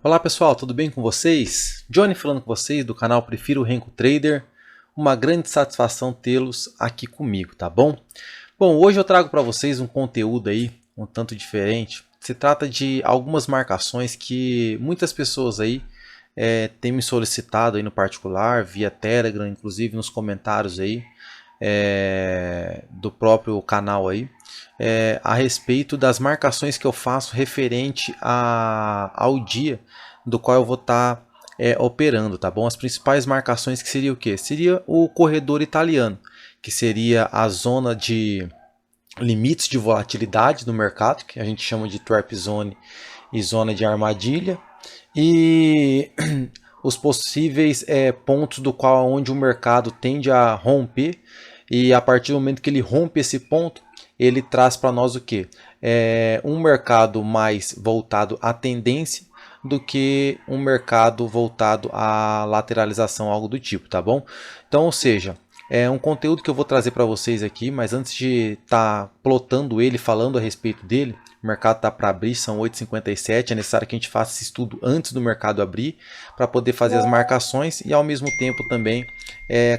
Olá pessoal, tudo bem com vocês? Johnny falando com vocês do canal Prefiro Renko Trader. Uma grande satisfação tê-los aqui comigo, tá bom? Bom, hoje eu trago para vocês um conteúdo aí um tanto diferente. Se trata de algumas marcações que muitas pessoas aí têm me solicitado aí no particular, via Telegram, inclusive nos comentários aí do próprio canal aí. A respeito das marcações que eu faço referente ao dia do qual eu vou estar operando, tá bom? As principais marcações que seria o que? Seria o corredor italiano, que seria a zona de limites de volatilidade do mercado, que a gente chama de trap zone e zona de armadilha, e os possíveis pontos do qual onde o mercado tende a romper, e a partir do momento que ele rompe esse ponto, ele traz para nós o que? Um mercado mais voltado à tendência do que um mercado voltado à lateralização, algo do tipo, tá bom? Então, ou seja, é um conteúdo que eu vou trazer para vocês aqui, mas antes de estar plotando ele, falando a respeito dele, o mercado está para abrir, são 8h57, é necessário que a gente faça esse estudo antes do mercado abrir, para poder fazer as marcações e ao mesmo tempo também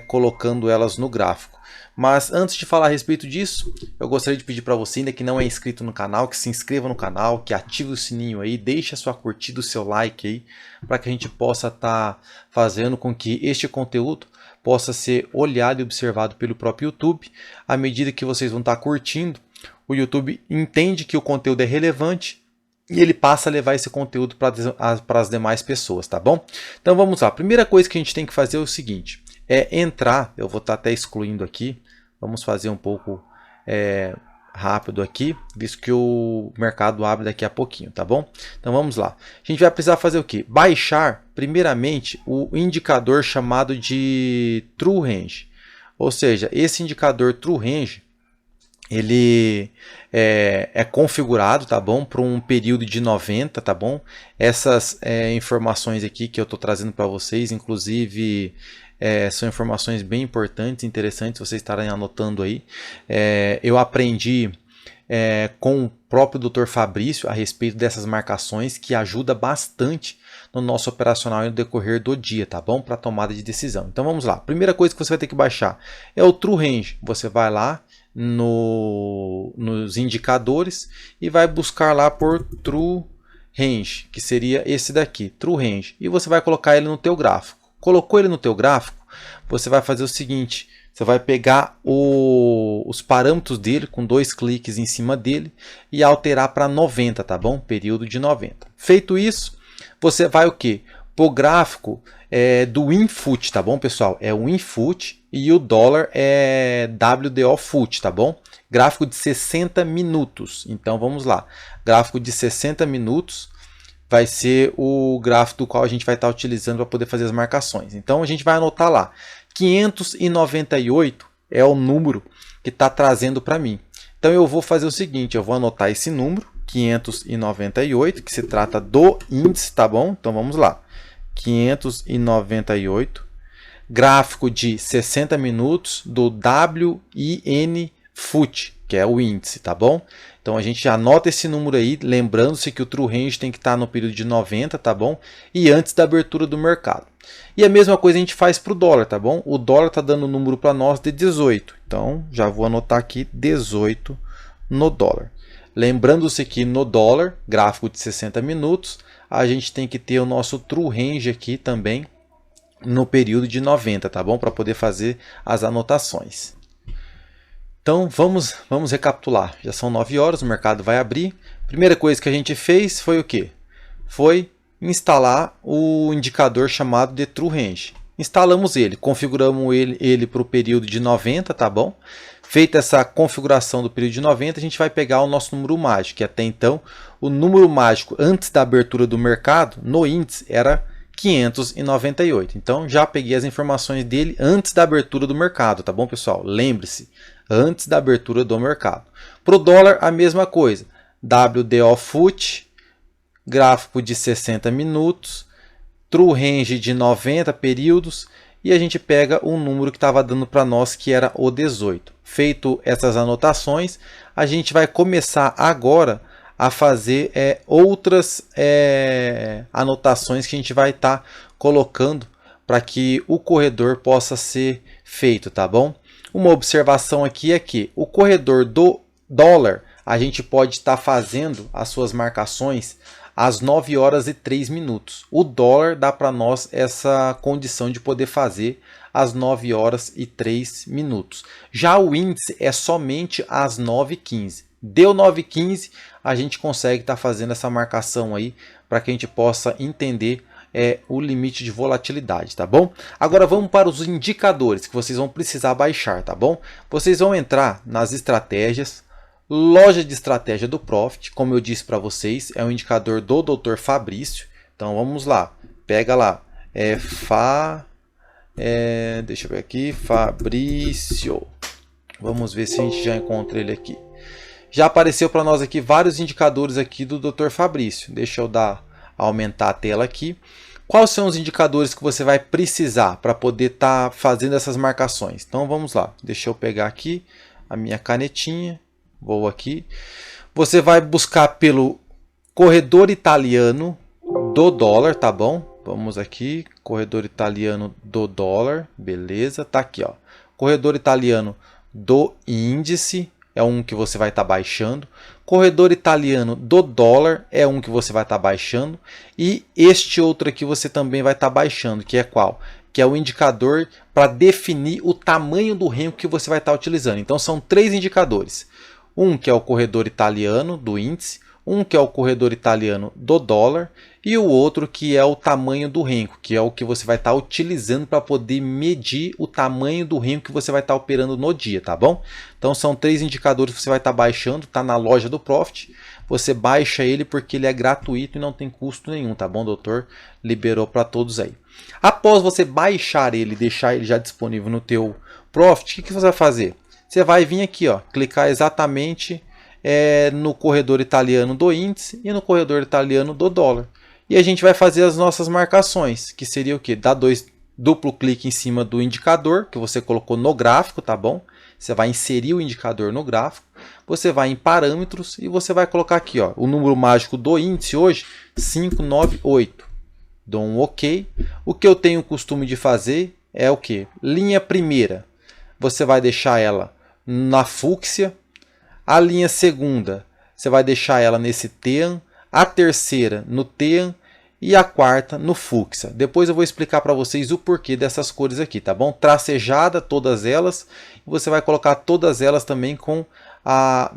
colocando elas no gráfico. Mas antes de falar a respeito disso, eu gostaria de pedir para você ainda que não é inscrito no canal, que se inscreva no canal, que ative o sininho aí, deixe a sua curtida, o seu like aí, para que a gente possa estar fazendo com que este conteúdo possa ser olhado e observado pelo próprio YouTube. À medida que vocês vão estar curtindo, o YouTube entende que o conteúdo é relevante e ele passa a levar esse conteúdo para as demais pessoas, tá bom? Então vamos lá, a primeira coisa que a gente tem que fazer é o seguinte, entrar, eu vou estar até excluindo aqui, vamos fazer um pouco rápido aqui, visto que o mercado abre daqui a pouquinho, tá bom? Então vamos lá, a gente vai precisar fazer o que? Baixar primeiramente o indicador chamado de True Range, ou seja, esse indicador True Range, ele é configurado, tá bom, para um período de 90, tá bom? Essas informações aqui que eu estou trazendo para vocês, inclusive são informações bem importantes, interessantes vocês estarem anotando aí. Eu aprendi com o próprio Dr. Fabrício a respeito dessas marcações, que ajuda bastante no nosso operacional no decorrer do dia, tá bom? Para tomada de decisão. Então vamos lá. Primeira coisa que você vai ter que baixar é o True Range. Você vai lá nos indicadores e vai buscar lá por True Range, que seria esse daqui, True Range, e você vai colocar ele no teu gráfico. Colocou ele no teu gráfico, você vai fazer o seguinte, você vai pegar os parâmetros dele com 2 cliques em cima dele e alterar para 90, tá bom? Período de 90. Feito isso, você vai o quê? Para o gráfico do Winfoot, tá bom, pessoal? É o Winfoot e o dólar é WDO Foot, tá bom? Gráfico de 60 minutos. Então vamos lá. Gráfico de 60 minutos vai ser o gráfico do qual a gente vai estar utilizando para poder fazer as marcações. Então a gente vai anotar lá. 598 é o número que está trazendo para mim. Então eu vou fazer o seguinte, eu vou anotar esse número, 598, que se trata do índice, tá bom? Então vamos lá. 598, gráfico de 60 minutos do WINFoot, que é o índice, tá bom? Então a gente anota esse número aí, lembrando-se que o True Range tem que estar no período de 90, tá bom? E antes da abertura do mercado. E a mesma coisa a gente faz para o dólar, tá bom? O dólar está dando um número para nós de 18. Então já vou anotar aqui 18 no dólar. Lembrando-se que no dólar, gráfico de 60 minutos, a gente tem que ter o nosso True Range aqui também no período de 90, tá bom? Para poder fazer as anotações. Então vamos recapitular. Já são 9 horas, o mercado vai abrir. Primeira coisa que a gente fez foi o quê? Foi instalar o indicador chamado de True Range. Instalamos ele, configuramos ele para o período de 90, tá bom? Feita essa configuração do período de 90, a gente vai pegar o nosso número mágico, que até então o número mágico antes da abertura do mercado no índice era 598. Então já peguei as informações dele antes da abertura do mercado, tá bom, pessoal? Lembre-se, antes da abertura do mercado. Para o dólar, a mesma coisa. WDO Foot, gráfico de 60 minutos, True Range de 90 períodos, e a gente pega o número que estava dando para nós, que era o 18. Feito essas anotações, a gente vai começar agora a fazer outras anotações que a gente vai estar colocando para que o corredor possa ser feito, tá bom? Uma observação aqui é que o corredor do dólar, a gente pode estar fazendo as suas marcações às 9 horas e 3 minutos. O dólar dá para nós essa condição de poder fazer às 9 horas e 3 minutos. Já o índice é somente às 9h15. Deu 9h15, a gente consegue estar fazendo essa marcação aí para que a gente possa entender o limite de volatilidade, tá bom? Agora vamos para os indicadores que vocês vão precisar baixar, tá bom? Vocês vão entrar nas estratégias, loja de estratégia do Profit, como eu disse para vocês, é um indicador do Dr. Fabrício. Então vamos lá, pega lá, deixa eu ver aqui, Fabrício. Vamos ver se a gente já encontra ele aqui. Já apareceu para nós aqui vários indicadores aqui do Dr. Fabrício. Deixa eu aumentar a tela aqui. Quais são os indicadores que você vai precisar para poder estar fazendo essas marcações? Então vamos lá. Deixa eu pegar aqui a minha canetinha. Vou aqui. Você vai buscar pelo corredor italiano do dólar, tá bom? Vamos aqui, corredor italiano do dólar, beleza? Tá aqui, ó. Corredor italiano do índice é um que você vai estar baixando. Corredor italiano do dólar é um que você vai estar baixando. E este outro aqui você também vai estar baixando, que é qual? Que é o indicador para definir o tamanho do renco que você vai estar utilizando. Então são 3 indicadores. Um que é o corredor italiano do índice, um que é o corredor italiano do dólar e o outro que é o tamanho do renco, que é o que você vai estar utilizando para poder medir o tamanho do renco que você vai estar operando no dia, tá bom? Então são 3 indicadores que você vai estar baixando, tá na loja do Profit. Você baixa ele porque ele é gratuito e não tem custo nenhum, tá bom? O doutor liberou para todos aí. Após você baixar ele e deixar ele já disponível no teu Profit, o que você vai fazer? Você vai vir aqui, ó, clicar exatamente no corredor italiano do índice e no corredor italiano do dólar. E a gente vai fazer as nossas marcações, que seria o quê? Dá duplo clique em cima do indicador que você colocou no gráfico, tá bom? Você vai inserir o indicador no gráfico, você vai em parâmetros e você vai colocar aqui, ó, o número mágico do índice hoje, 598. Dou um OK. O que eu tenho o costume de fazer é o quê? Linha primeira, você vai deixar ela na fúcsia. A linha segunda, você vai deixar ela nesse tean. A terceira no tean e a quarta no fúcsia. Depois eu vou explicar para vocês o porquê dessas cores aqui, tá bom? Tracejada todas elas. E você vai colocar todas elas também com a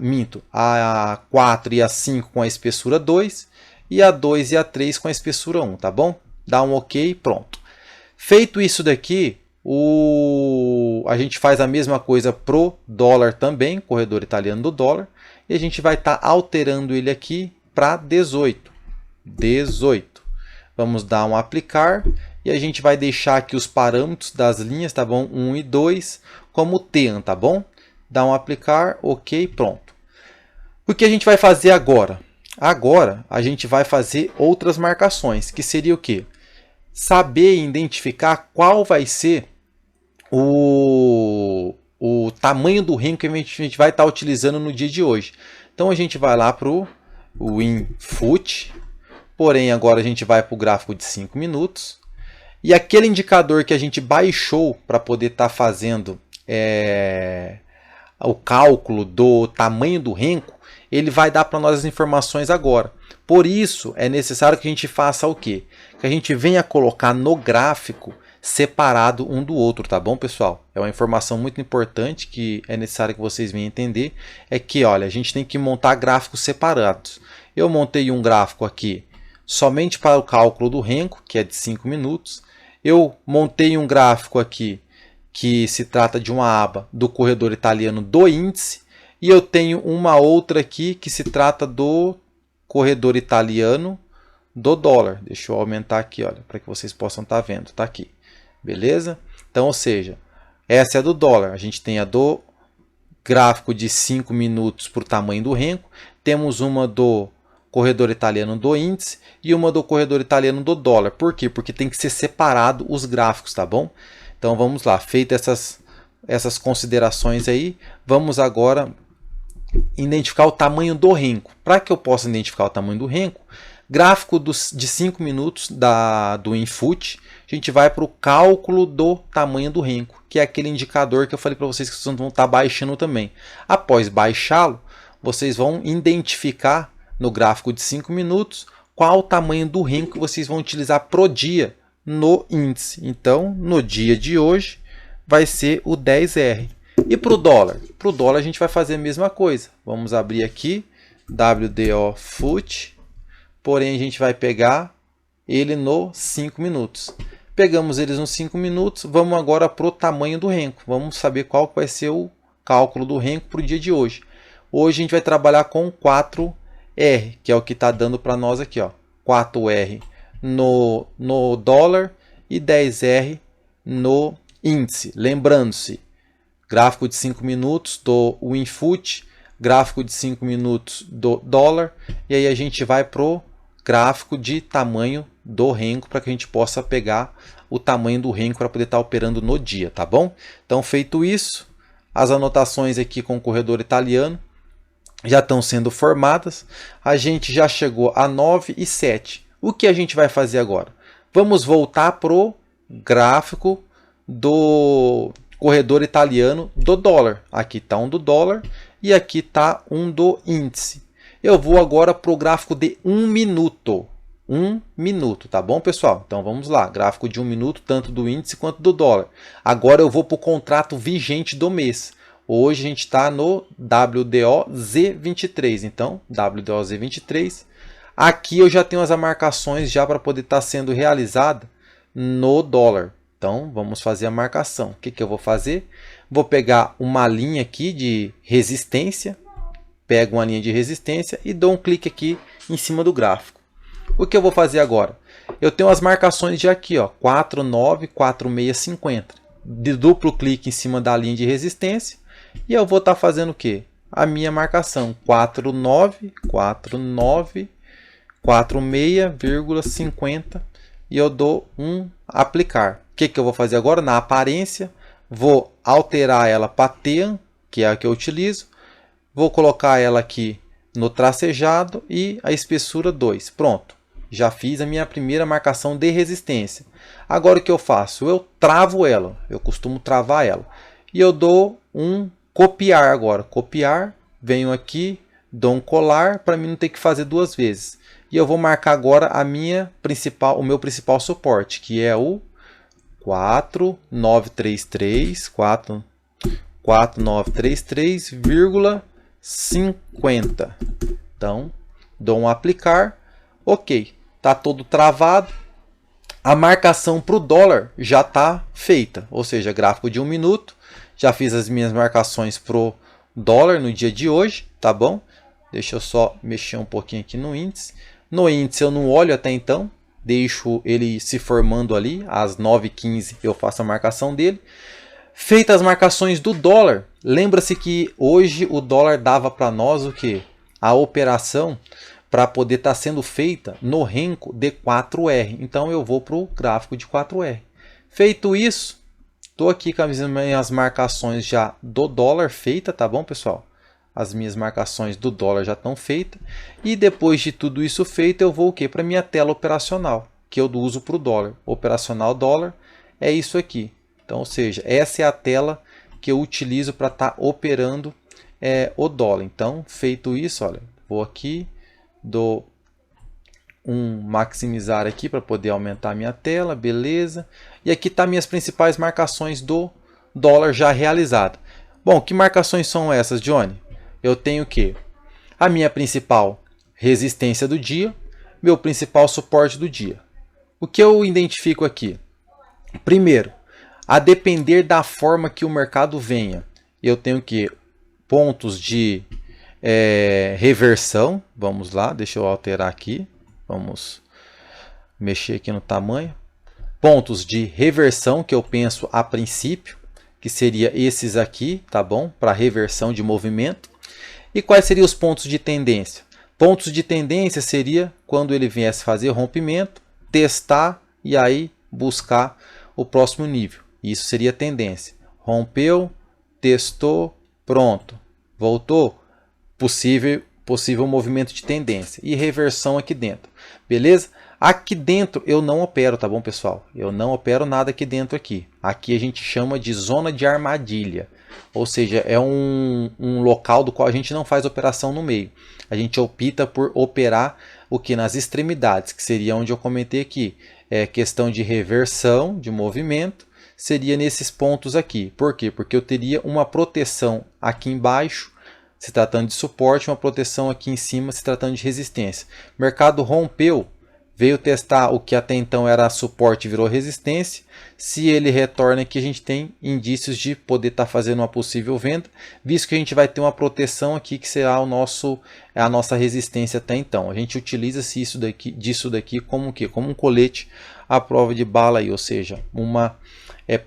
4 e a 5 com a espessura 2 e a 2 e a 3 com a espessura 1, tá bom? Dá um OK e pronto. Feito isso daqui, a gente faz a mesma coisa pro dólar também, corredor italiano do dólar, e a gente vai estar alterando ele aqui para 18. Vamos dar um aplicar e a gente vai deixar aqui os parâmetros das linhas, tá bom? 1 e 2 como tean, tá bom? Dá um aplicar, OK, pronto. O que a gente vai fazer agora? Agora a gente vai fazer outras marcações, que seria o quê? Saber identificar qual vai ser o tamanho do renco que a gente vai estar utilizando no dia de hoje. Então a gente vai lá para o WinFoot, porém agora a gente vai para o gráfico de 5 minutos. E aquele indicador que a gente baixou para poder estar fazendo o cálculo do tamanho do renco, ele vai dar para nós as informações agora. Por isso é necessário que a gente faça o quê? Que a gente venha colocar no gráfico separado um do outro, tá bom, pessoal? É uma informação muito importante que é necessário que vocês venham entender, é que, olha, a gente tem que montar gráficos separados. Eu montei um gráfico aqui somente para o cálculo do renco, que é de 5 minutos. Eu montei um gráfico aqui que se trata de uma aba do corredor italiano do índice, e eu tenho uma outra aqui que se trata do corredor italiano do dólar. Deixa eu aumentar aqui, olha, para que vocês possam estar vendo, tá aqui. Beleza? Então, ou seja, essa é a do dólar. A gente tem a do gráfico de 5 minutos para o tamanho do renco. Temos uma do corredor italiano do índice e uma do corredor italiano do dólar. Por quê? Porque tem que ser separado os gráficos, tá bom? Então vamos lá, feitas essas considerações aí, vamos agora identificar o tamanho do renco. Para que eu possa identificar o tamanho do renco, gráfico de 5 minutos do Infoot, a gente vai para o cálculo do tamanho do renco, que é aquele indicador que eu falei para vocês que vocês vão estar baixando também. Após baixá-lo, vocês vão identificar no gráfico de 5 minutos qual o tamanho do renco que vocês vão utilizar pro dia no índice. Então, no dia de hoje, vai ser o 10R. E para o dólar? Para o dólar a gente vai fazer a mesma coisa. Vamos abrir aqui, WDO Foot, porém a gente vai pegar ele no 5 minutos. Pegamos eles nos 5 minutos, vamos agora para o tamanho do renco. Vamos saber qual vai ser o cálculo do renco para o dia de hoje. Hoje a gente vai trabalhar com 4R, que é o que está dando para nós aqui, ó. 4R no dólar e 10R no índice. Lembrando-se, gráfico de 5 minutos do Winfoot, gráfico de 5 minutos do dólar, e aí a gente vai para o gráfico de tamanho do renco para que a gente possa pegar o tamanho do renco para poder estar operando no dia, tá bom? Então, feito isso, as anotações aqui com o corredor italiano já estão sendo formadas. A gente já chegou a 9 e 7. O que a gente vai fazer agora? Vamos voltar para o gráfico do corredor italiano do dólar. Aqui está um do dólar e aqui está um do índice. Eu vou agora para o gráfico de 1 minuto. 1 minuto, tá bom, pessoal? Então vamos lá, gráfico de 1 minuto, tanto do índice quanto do dólar. Agora eu vou para o contrato vigente do mês. Hoje a gente está no WDOZ23. Então, WDOZ23. Aqui eu já tenho as marcações já para poder estar sendo realizada no dólar. Então, vamos fazer a marcação. O que eu vou fazer? Vou pegar uma linha aqui de resistência. Pego uma linha de resistência e dou um clique aqui em cima do gráfico. O que eu vou fazer agora? Eu tenho as marcações de aqui, ó, 49, 46, 50. De duplo clique em cima da linha de resistência. E eu vou estar fazendo o quê? A minha marcação. 49, 49, 46,50. E eu dou um aplicar. O que eu vou fazer agora? Na aparência, vou alterar ela para TEAM, que é a que eu utilizo. Vou colocar ela aqui no tracejado e a espessura 2. Pronto. Já fiz a minha primeira marcação de resistência. Agora o que eu faço? Eu travo ela. Eu costumo travar ela. E eu dou um copiar agora. Copiar. Venho aqui, dou um colar para mim não ter que fazer duas vezes. E eu vou marcar agora o meu principal suporte, que é o 4933, 4933,50. Então, dou um aplicar. Ok, está todo travado. A marcação para o dólar já está feita, ou seja, gráfico de 1 minuto. Já fiz as minhas marcações para o dólar no dia de hoje, tá bom? Deixa eu só mexer um pouquinho aqui no índice. No índice eu não olho até então, deixo ele se formando ali, às 9h15 eu faço a marcação dele. Feitas as marcações do dólar, lembra-se que hoje o dólar dava para nós o que? A operação para poder estar sendo feita no renco de 4R. Então eu vou para o gráfico de 4R. Feito isso, estou aqui com as minhas marcações já do dólar feita, tá bom, pessoal? As minhas marcações do dólar já estão feitas. E depois de tudo isso feito, eu vou o quê? Para a minha tela operacional, que eu uso para o dólar. Operacional dólar é isso aqui. Então, ou seja, essa é a tela que eu utilizo para estar operando o dólar. Então, feito isso, olha, vou aqui, dou um maximizar aqui para poder aumentar a minha tela, beleza. E aqui está minhas principais marcações do dólar já realizada. Bom, que marcações são essas, Johnny? Eu tenho o quê? A minha principal resistência do dia, meu principal suporte do dia. O que eu identifico aqui? Primeiro, a depender da forma que o mercado venha, eu tenho que pontos de reversão. Vamos lá, deixa eu alterar aqui. Vamos mexer aqui no tamanho. Pontos de reversão que eu penso a princípio, que seria esses aqui, tá bom? Para reversão de movimento. E quais seriam os pontos de tendência? Pontos de tendência seria quando ele viesse fazer rompimento, testar e aí buscar o próximo nível. Isso seria tendência. Rompeu, testou, pronto. Voltou, possível movimento de tendência e reversão aqui dentro, beleza? Aqui dentro eu não opero, tá bom, pessoal? Eu não opero nada aqui dentro aqui. Aqui a gente chama de zona de armadilha, ou seja, é um local do qual a gente não faz operação no meio. A gente opta por operar o que nas extremidades, que seria onde eu comentei aqui, é questão de reversão de movimento, seria nesses pontos aqui. Por quê? Porque eu teria uma proteção aqui embaixo, se tratando de suporte, uma proteção aqui em cima, se tratando de resistência. O mercado rompeu, veio testar o que até então era suporte, virou resistência. Se ele retorna aqui, a gente tem indícios de poder estar fazendo uma possível venda, visto que a gente vai ter uma proteção aqui que será a nossa resistência até então. A gente utiliza disso daqui como o quê? Como um colete à prova de bala aí, ou seja, uma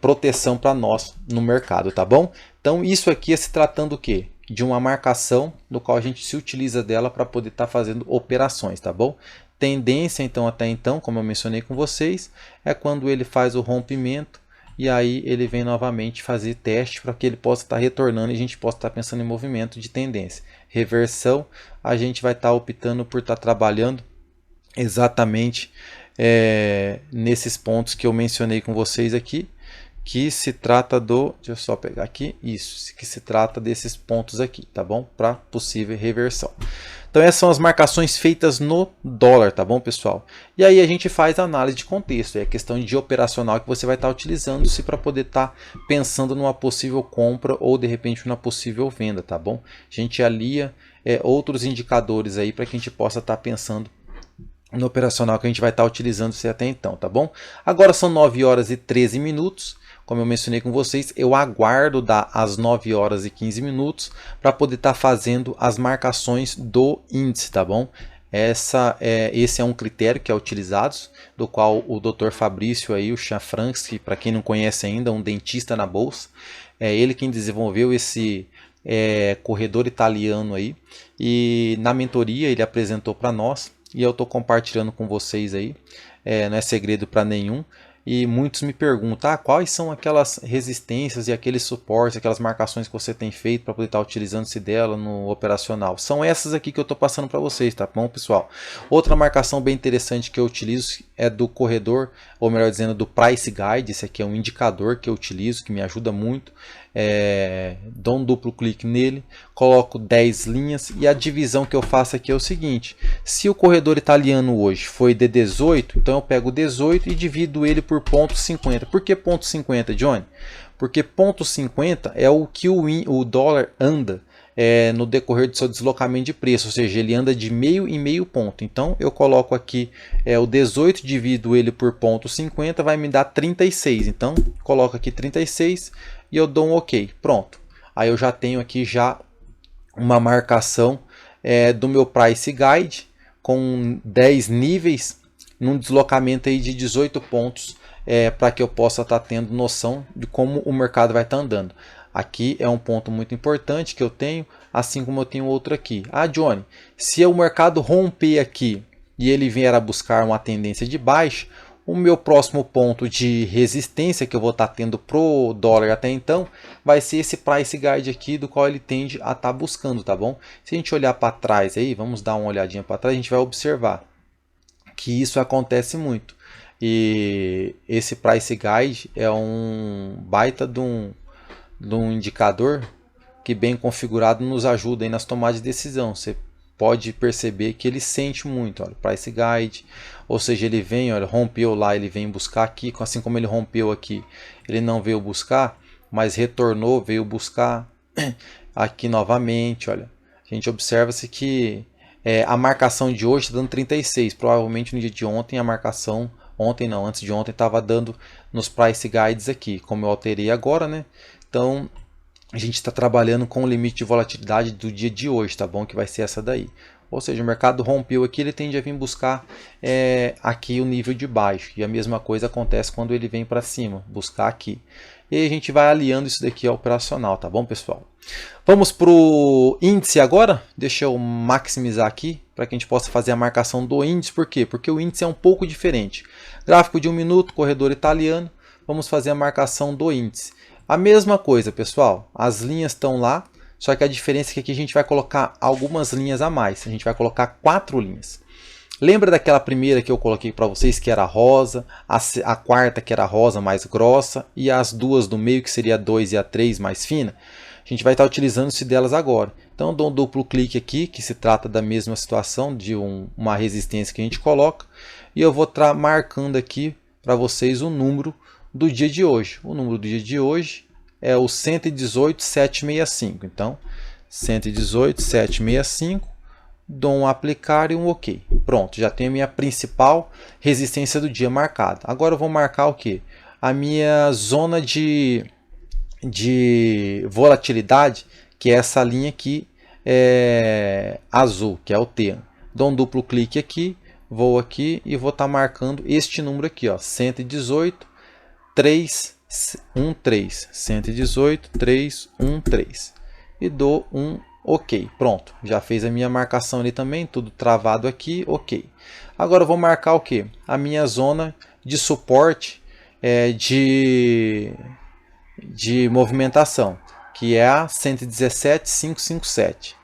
proteção para nós no mercado, tá bom? Então isso aqui é se tratando o quê? De uma marcação no qual a gente se utiliza dela para poder estar fazendo operações, tá bom? Tendência, então, até então, como eu mencionei com vocês, é quando ele faz o rompimento e aí ele vem novamente fazer teste para que ele possa estar retornando e a gente possa estar pensando em movimento de tendência. Reversão, a gente vai estar optando por estar trabalhando exatamente nesses pontos que eu mencionei com vocês aqui, que se trata deixa eu só pegar aqui, isso, que se trata desses pontos aqui, tá bom? Para possível reversão. Então essas são as marcações feitas no dólar, tá bom, pessoal? E aí a gente faz a análise de contexto, é a questão de operacional que você vai estar utilizando-se para poder estar pensando numa possível compra ou de repente numa possível venda, tá bom? A gente alia outros indicadores aí para que a gente possa estar pensando no operacional que a gente vai estar utilizando-se até então, tá bom? Agora são 9 horas e 13 minutos. Como eu mencionei com vocês, eu aguardo dar as 9 horas e 15 minutos para poder estar fazendo as marcações do índice, tá bom? Esse é um critério que é utilizado, do qual o Dr. Fabrício, aí, o Chanfrancs, que para quem não conhece ainda, é um dentista na bolsa, é ele quem desenvolveu esse corredor italiano aí, e na mentoria ele apresentou para nós, e eu estou compartilhando com vocês aí, não é segredo para nenhum. E muitos me perguntam, quais são aquelas resistências e aqueles suportes, aquelas marcações que você tem feito para poder estar utilizando-se dela no operacional. São essas aqui que eu estou passando para vocês, tá bom, pessoal? Outra marcação bem interessante que eu utilizo é do corredor, ou melhor dizendo, do Price Guide. Esse aqui é um indicador que eu utilizo, que me ajuda muito. Dou um duplo clique nele, coloco 10 linhas e a divisão que eu faço aqui é o seguinte: se o corredor italiano hoje foi de 18, então eu pego 18 e divido ele por 0,50. Por que 0,50, Johnny? Porque 0,50 é o que o dólar anda no decorrer do seu deslocamento de preço, ou seja, ele anda de meio em meio ponto. Então eu coloco aqui o 18, divido ele por 0,50, vai me dar 36. Então coloco aqui 36 e eu dou um OK. Pronto. Aí eu já tenho aqui uma marcação do meu Price Guide com 10 níveis num deslocamento aí de 18 pontos para que eu possa estar tendo noção de como o mercado vai estar andando. Aqui é um ponto muito importante que eu tenho, assim como eu tenho outro aqui. Johnny, se o mercado romper aqui e ele vier a buscar uma tendência de baixa, o meu próximo ponto de resistência que eu vou estar tendo pro dólar até então vai ser esse Price Guide aqui, do qual ele tende a estar buscando, tá bom? Se a gente olhar para trás aí, vamos dar uma olhadinha para trás, a gente vai observar que isso acontece muito. E esse Price Guide é um baita de um indicador que, bem configurado, nos ajuda aí nas tomadas de decisão. Você pode perceber que ele sente muito, olha, Price Guide, ou seja, ele vem, olha, rompeu lá, ele vem buscar aqui, assim como ele rompeu aqui, ele não veio buscar, mas retornou, veio buscar aqui novamente, olha. A gente observa-se que a marcação de hoje está dando 36, provavelmente no dia de ontem a marcação, antes de ontem estava dando nos Price Guides aqui, como eu alterei agora, né? Então a gente está trabalhando com o limite de volatilidade do dia de hoje, tá bom? Que vai ser essa daí. Ou seja, o mercado rompeu aqui, ele tende a vir buscar aqui o nível de baixo. E a mesma coisa acontece quando ele vem para cima, buscar aqui. E aí a gente vai aliando isso daqui ao operacional, tá bom, pessoal? Vamos para o índice agora. Deixa eu maximizar aqui para que a gente possa fazer a marcação do índice. Por quê? Porque o índice é um pouco diferente. Gráfico de 1 minuto, corredor italiano. Vamos fazer a marcação do índice. A mesma coisa, pessoal. As linhas estão lá, Só que a diferença é que aqui a gente vai colocar algumas linhas a mais. A gente vai colocar 4 linhas. Lembra daquela primeira que eu coloquei para vocês que era rosa, a quarta que era rosa mais grossa e as duas do meio que seria a 2 e a 3 mais fina? A gente vai estar utilizando-se delas agora. Então eu dou um duplo clique aqui, que se trata da mesma situação de uma resistência que a gente coloca. E eu vou estar marcando aqui para vocês o número do dia de hoje. O número do dia de hoje é o 118.765. Então 118.765. Dou um aplicar e um OK. Pronto, já tenho a minha principal resistência do dia marcada. Agora eu vou marcar o que? A minha zona de volatilidade, que é essa linha aqui azul, que é o T. Dou um duplo clique aqui, vou aqui e vou estar marcando este número aqui, ó, 118.313. 118.313. E dou um OK, pronto, já fez a minha marcação ali também, tudo travado aqui, OK. Agora eu vou marcar o que? A minha zona de suporte de movimentação, que é a 117.557.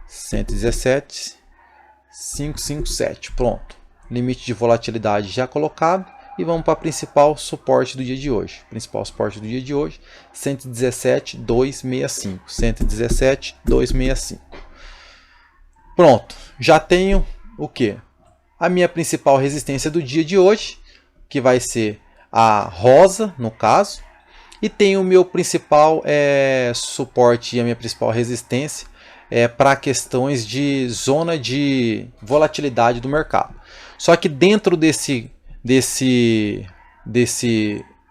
117.557, pronto. Limite de volatilidade já colocado. E vamos para o principal suporte do dia de hoje. Principal suporte do dia de hoje, 117.265. 117.265. Pronto, já tenho o que? A minha principal resistência do dia de hoje, que vai ser a rosa, no caso. E tenho o meu principal suporte e a minha principal resistência para questões de zona de volatilidade do mercado. Só que dentro desse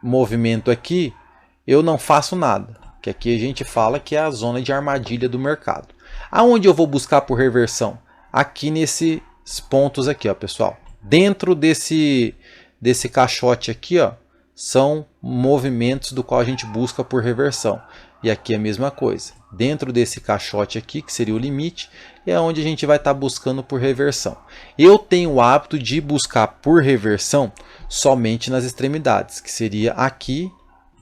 movimento aqui, eu não faço nada. Que aqui a gente fala que é a zona de armadilha do mercado. Aonde eu vou buscar por reversão? Aqui nesses pontos aqui, ó, pessoal. Dentro desse caixote aqui, ó, são movimentos do qual a gente busca por reversão. E aqui é a mesma coisa. Dentro desse caixote aqui, que seria o limite, é onde a gente vai estar buscando por reversão. Eu tenho o hábito de buscar por reversão somente nas extremidades, que seria aqui,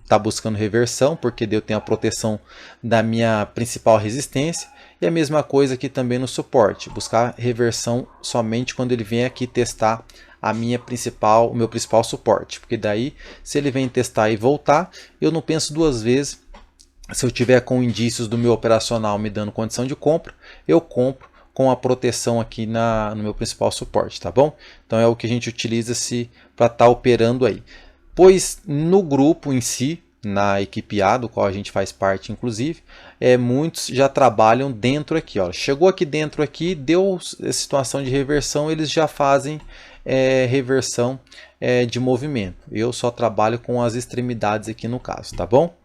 está buscando reversão, porque eu tenho a proteção da minha principal resistência. E a mesma coisa aqui também no suporte, buscar reversão somente quando ele vem aqui testar o meu principal suporte. Porque daí, se ele vem testar e voltar, eu não penso duas vezes. Se eu tiver com indícios do meu operacional me dando condição de compra, eu compro com a proteção aqui no meu principal suporte, tá bom? Então é o que a gente utiliza para estar operando aí. Pois no grupo em si, na equipe A, do qual a gente faz parte inclusive, muitos já trabalham dentro aqui. Ó. Chegou aqui dentro, aqui, deu a situação de reversão, eles já fazem reversão de movimento. Eu só trabalho com as extremidades aqui no caso, tá bom?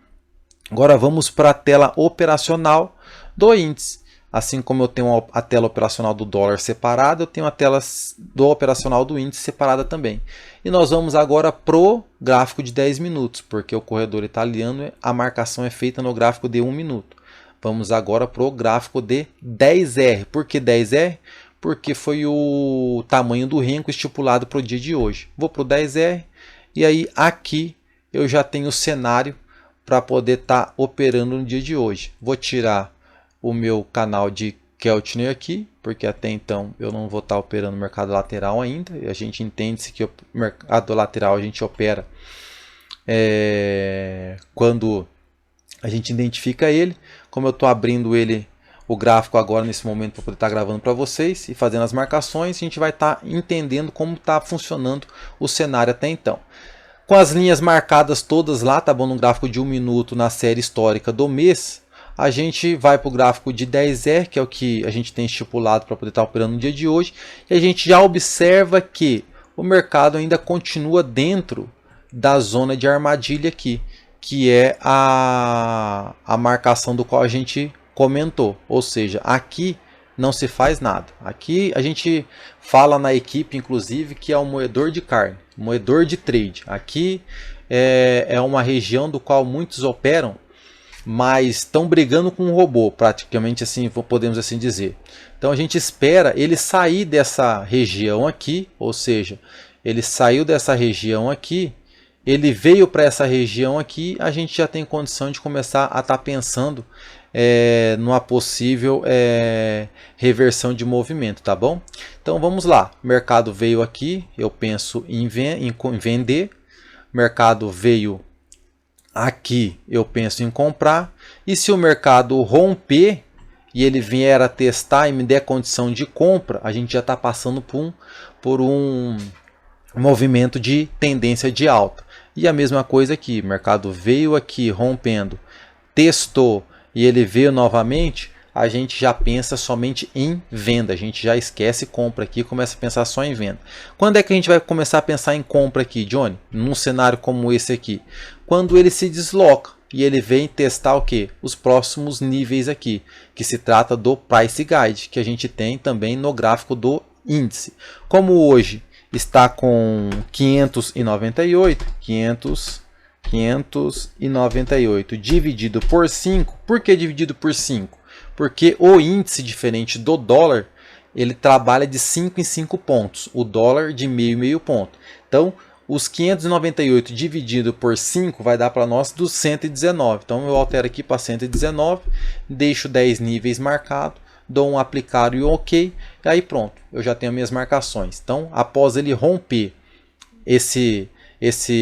Agora vamos para a tela operacional do índice. Assim como eu tenho a tela operacional do dólar separada, eu tenho a tela operacional do índice separada também. E nós vamos agora para o gráfico de 10 minutos, porque o corredor italiano, a marcação é feita no gráfico de 1 minuto. Vamos agora para o gráfico de 10R. Por que 10R? Porque foi o tamanho do renco estipulado para o dia de hoje. Vou para o 10R e aí aqui eu já tenho o cenário para poder estar operando no dia de hoje. Vou tirar o meu canal de Keltner aqui, porque até então eu não vou estar operando no mercado lateral ainda. A gente entende que o mercado lateral a gente opera quando a gente identifica ele. Como eu estou abrindo o gráfico agora nesse momento para poder estar gravando para vocês e fazendo as marcações, a gente vai estar entendendo como está funcionando o cenário até então. Com as linhas marcadas todas lá, tá bom? No gráfico de 1 minuto na série histórica do mês, a gente vai para o gráfico de 10R, que é o que a gente tem estipulado para poder estar operando no dia de hoje. E a gente já observa que o mercado ainda continua dentro da zona de armadilha aqui, que é a marcação do qual a gente comentou. Ou seja, aqui não se faz nada. Aqui a gente fala na equipe, inclusive, que é um moedor de carne, moedor de trade. Aqui é uma região do qual muitos operam, mas estão brigando com um robô, praticamente assim, podemos assim dizer. Então a gente espera ele sair dessa região aqui, ou seja, ele saiu dessa região aqui, ele veio para essa região aqui, a gente já tem condição de começar a estar pensando numa possível reversão de movimento, tá bom? Então vamos lá, o mercado veio aqui, eu penso em vender, o mercado veio aqui, eu penso em comprar, e se o mercado romper e ele vier a testar e me der condição de compra, a gente já está passando por um movimento de tendência de alta. E a mesma coisa aqui, o mercado veio aqui rompendo, testou e ele veio novamente, a gente já pensa somente em venda, a gente já esquece compra aqui e começa a pensar só em venda. Quando é que a gente vai começar a pensar em compra aqui, Johnny? Num cenário como esse aqui, quando ele se desloca e ele vem testar o que? Os próximos níveis aqui, que se trata do Price Guide, que a gente tem também no gráfico do índice. Como hoje está com 598 dividido por 5. Por que dividido por 5? Porque o índice, diferente do dólar, ele trabalha de 5 em 5 pontos. O dólar de meio ponto. Então, os 598 dividido por 5 vai dar para nós dos 119. Então, eu altero aqui para 119, deixo 10 níveis marcados, dou um aplicar e um OK, e aí pronto, eu já tenho minhas marcações. Então, após ele romper esse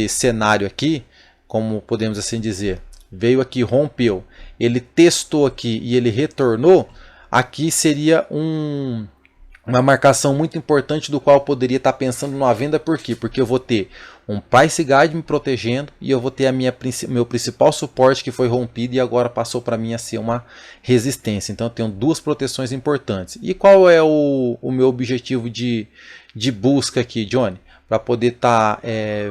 cenário aqui, como podemos assim dizer, veio aqui, rompeu, ele testou aqui e ele retornou, aqui seria uma marcação muito importante do qual eu poderia estar pensando numa venda. Por quê? Porque eu vou ter um Price Guide me protegendo e eu vou ter meu principal suporte que foi rompido e agora passou para mim a ser uma resistência. Então eu tenho duas proteções importantes. E qual é o meu objetivo de busca aqui, Johnny? Para poder estar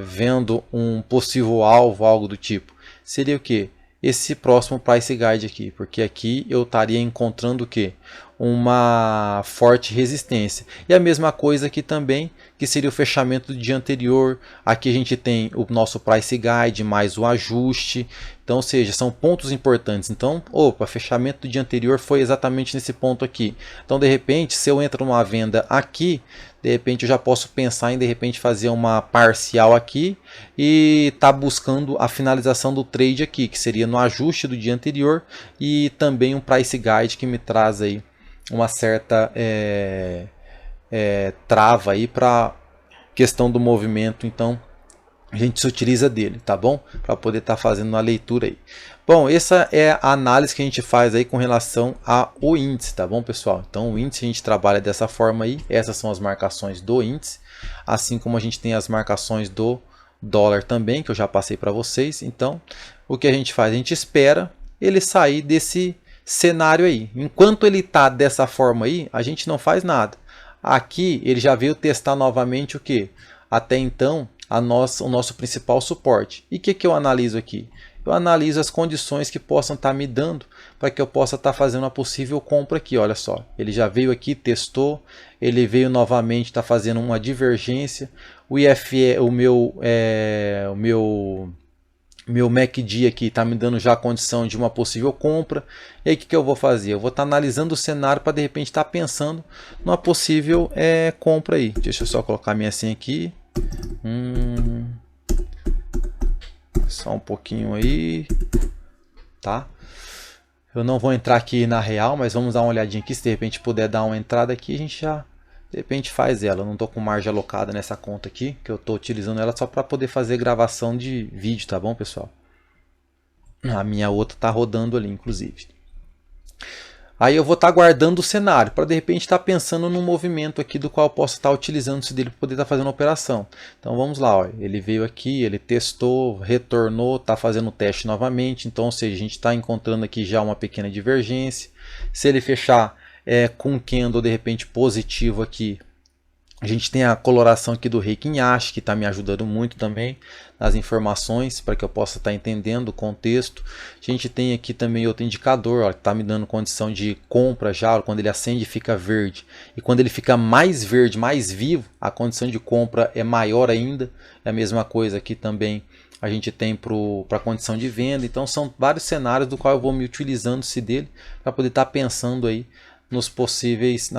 vendo um possível alvo, algo do tipo. Seria o quê? Esse próximo Price Guide aqui, porque aqui eu estaria encontrando o quê? Uma forte resistência. E a mesma coisa aqui também, que seria o fechamento do dia anterior. Aqui a gente tem o nosso Price Guide mais o ajuste. Então, ou seja, são pontos importantes. Então, opa, fechamento do dia anterior foi exatamente nesse ponto aqui. Então, de repente, se eu entro numa venda aqui, de repente eu já posso pensar em de repente fazer uma parcial aqui e tá buscando a finalização do trade aqui, que seria no ajuste do dia anterior, e também um Price Guide que me traz aí uma certa trava aí para questão do movimento. Então a gente se utiliza dele, tá bom? Para poder estar fazendo uma leitura aí. Bom, essa é a análise que a gente faz aí com relação ao índice, tá bom, pessoal? Então o índice a gente trabalha dessa forma aí. Essas são as marcações do índice, assim como a gente tem as marcações do dólar também, que eu já passei para vocês. Então o que a gente faz? A gente espera ele sair desse cenário aí. Enquanto ele está dessa forma aí, a gente não faz nada. Aqui ele já veio testar novamente o que? Até então o nosso principal suporte. E o que eu analiso aqui? Eu analiso as condições que possam estar me dando para que eu possa estar fazendo uma possível compra aqui. Olha só, ele já veio aqui, testou, ele veio novamente, está fazendo uma divergência. O IFE, o meu MACD aqui está me dando já a condição de uma possível compra. E aí o que eu vou fazer? Eu vou estar analisando o cenário para de repente estar pensando numa possível compra aí. Deixa eu só colocar minha senha aqui. Só um pouquinho aí, tá? Eu não vou entrar aqui na real, mas vamos dar uma olhadinha aqui. Se de repente puder dar uma entrada aqui, a gente já de repente faz ela. Eu não estou com margem alocada nessa conta aqui, que eu estou utilizando ela só para poder fazer gravação de vídeo, tá bom, pessoal? A minha outra está rodando ali, inclusive. Aí eu vou estar guardando o cenário para de repente estar pensando num movimento aqui do qual eu posso estar utilizando-se dele para poder estar fazendo a operação. Então vamos lá, ó. Ele veio aqui, ele testou, retornou, está fazendo o teste novamente. Então, ou seja, a gente está encontrando aqui já uma pequena divergência. Se ele fechar com um candle de repente positivo aqui, a gente tem a coloração aqui do Heikin Ashi, que está me ajudando muito também nas informações, para que eu possa estar entendendo o contexto. A gente tem aqui também outro indicador, ó, que está me dando condição de compra já, quando ele acende fica verde. E quando ele fica mais verde, mais vivo, a condição de compra é maior ainda. É a mesma coisa aqui também a gente tem para a condição de venda. Então são vários cenários do qual eu vou me utilizando-se dele para poder estar pensando aí nas possíveis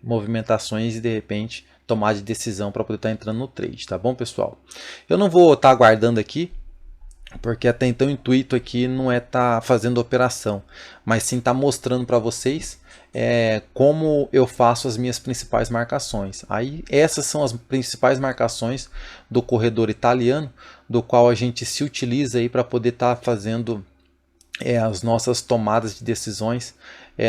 movimentações e de repente tomar de decisão para poder estar entrando no trade, tá bom, pessoal? Eu não vou estar aguardando aqui porque até então o intuito aqui não é estar fazendo operação, mas sim estar mostrando para vocês como eu faço as minhas principais marcações. Aí essas são as principais marcações do corredor italiano, do qual a gente se utiliza aí para poder estar fazendo as nossas tomadas de decisões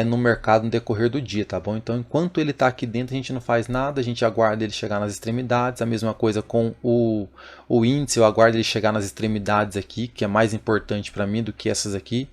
no mercado no decorrer do dia, tá bom? Então, enquanto ele está aqui dentro, a gente não faz nada, a gente aguarda ele chegar nas extremidades. A mesma coisa com o índice, eu aguardo ele chegar nas extremidades aqui, que é mais importante para mim do que essas aqui,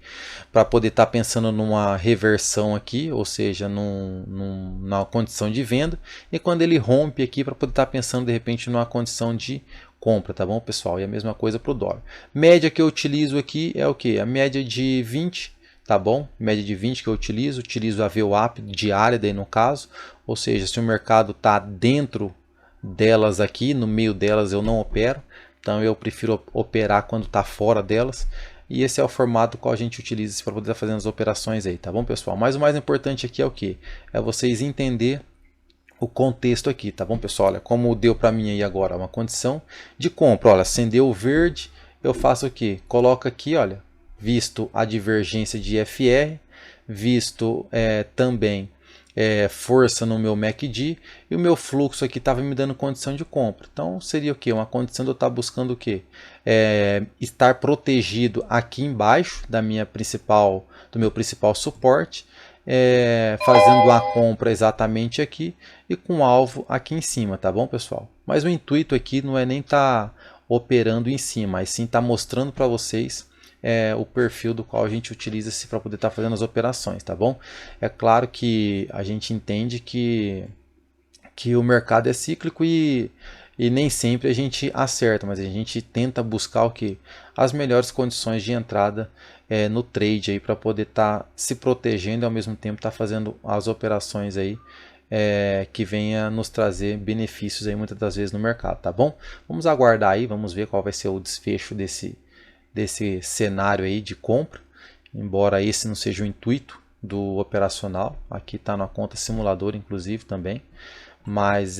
para poder estar pensando numa reversão aqui, ou seja, numa condição de venda, e quando ele rompe aqui, para poder estar pensando de repente numa condição de compra, tá bom, pessoal? E a mesma coisa para o dólar. Média que eu utilizo aqui é o que? A média de 20, tá bom? Média de 20 que eu utilizo a VWAP diária daí no caso, ou seja, se o mercado está dentro delas aqui, no meio delas eu não opero, então eu prefiro operar quando está fora delas. E esse é o formato qual a gente utiliza para poder fazer as operações aí, tá bom, pessoal? Mas o mais importante aqui é o que? É vocês entender o contexto aqui, tá bom, pessoal? Olha, como deu para mim aí agora uma condição de compra, olha, acendeu o verde, eu faço o que? Coloco aqui, olha, visto a divergência de FR, visto também força no meu MACD, e o meu fluxo aqui estava me dando condição de compra. Então seria o que? Uma condição de eu estar buscando o que? Estar protegido aqui embaixo do meu principal suporte, fazendo a compra exatamente aqui e com alvo aqui em cima, tá bom, pessoal? Mas o intuito aqui não é nem estar operando em cima, mas sim estar mostrando para vocês o perfil do qual a gente utiliza para poder estar fazendo as operações, tá bom? É claro que a gente entende que o mercado é cíclico e nem sempre a gente acerta, mas a gente tenta buscar o que? As melhores condições de entrada no trade aí para poder estar se protegendo e ao mesmo tempo estar fazendo as operações aí que venha nos trazer benefícios aí muitas das vezes no mercado, tá bom? Vamos aguardar aí, vamos ver qual vai ser o desfecho desse cenário aí de compra, embora esse não seja o intuito do operacional. Aqui está na conta simulador inclusive também, mas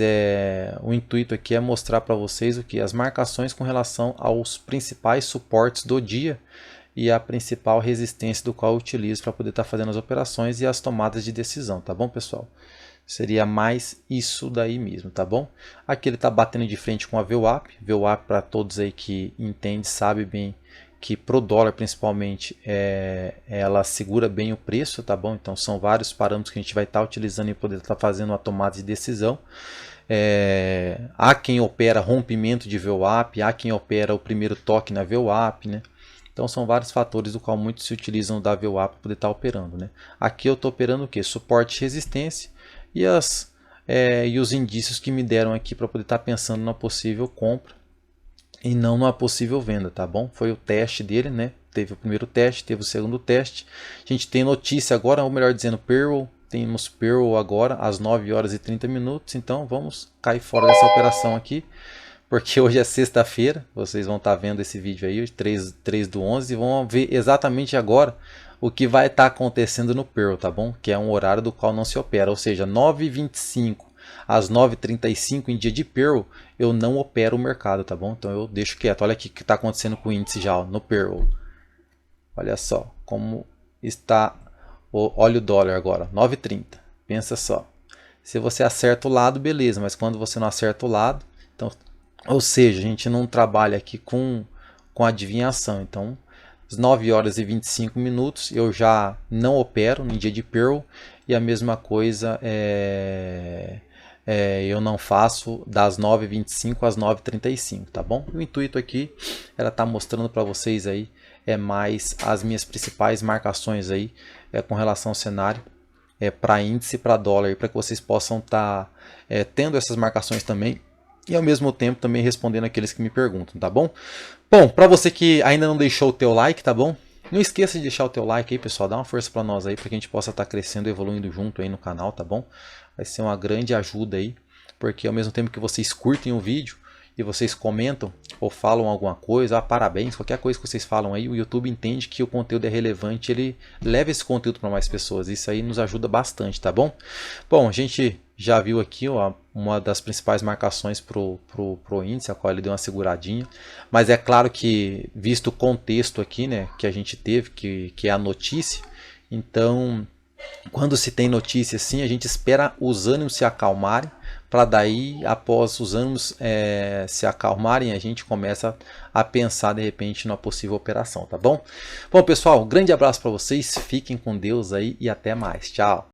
o intuito aqui é mostrar para vocês o que? As marcações com relação aos principais suportes do dia e a principal resistência do qual eu utilizo para poder estar fazendo as operações e as tomadas de decisão, tá bom, pessoal? Seria mais isso daí mesmo, tá bom? Aqui ele está batendo de frente com a VWAP. VWAP, para todos aí que entendem, sabe bem que pro dólar principalmente ela segura bem o preço, tá bom? Então são vários parâmetros que a gente vai estar utilizando e poder estar fazendo uma tomada de decisão. Há quem opera rompimento de VWAP, há quem opera o primeiro toque na VWAP, né? Então são vários fatores do qual muitos se utilizam da VWAP para poder estar operando, né? Aqui eu estou operando o que? Suporte e resistência e os indícios que me deram aqui para poder estar pensando na possível compra e não numa possível venda, tá bom? Foi o teste dele, né? Teve o primeiro teste, teve o segundo teste. A gente tem notícia agora, ou melhor dizendo, payroll. Temos payroll agora às 9 horas e 30 minutos, então vamos cair fora dessa operação aqui, porque hoje é sexta-feira, vocês vão estar vendo esse vídeo aí, 3/11, e vão ver exatamente agora o que vai estar acontecendo no payroll, tá bom? Que é um horário do qual não se opera, ou seja, 9h25 às 9h35 em dia de payroll, eu não opero o mercado, tá bom? Então eu deixo quieto. Olha aqui o que está acontecendo com o índice já, ó, no payroll. Olha só como está, olha o dólar agora, 9h30. Pensa só. Se você acerta o lado, beleza, mas quando você não acerta o lado, então, ou seja, a gente não trabalha aqui com adivinhação. Então, às 9 horas e 25 minutos eu já não opero no dia de payroll, e a mesma coisa eu não faço das 9h25 às 9h35, tá bom? O intuito aqui ela tá mostrando para vocês aí mais as minhas principais marcações aí com relação ao cenário para índice e para dólar, para que vocês possam estar tendo essas marcações também e ao mesmo tempo também respondendo aqueles que me perguntam, tá bom? Bom, para você que ainda não deixou o teu like, tá bom? Não esqueça de deixar o teu like aí, pessoal, dá uma força para nós aí, para que a gente possa estar crescendo e evoluindo junto aí no canal, tá bom? Vai ser uma grande ajuda aí, porque ao mesmo tempo que vocês curtem o vídeo e vocês comentam ou falam alguma coisa, parabéns, qualquer coisa que vocês falam aí, o YouTube entende que o conteúdo é relevante, ele leva esse conteúdo para mais pessoas, isso aí nos ajuda bastante, tá bom? Bom, a gente já viu aqui ó, uma das principais marcações pro índice, a qual ele deu uma seguradinha. Mas é claro que, visto o contexto aqui, né, que a gente teve, que é a notícia, então, quando se tem notícia assim, a gente espera os ânimos se acalmarem, para daí, após os ânimos se acalmarem, a gente começa a pensar de repente numa possível operação, tá bom? Bom, pessoal, um grande abraço para vocês, fiquem com Deus aí e até mais. Tchau!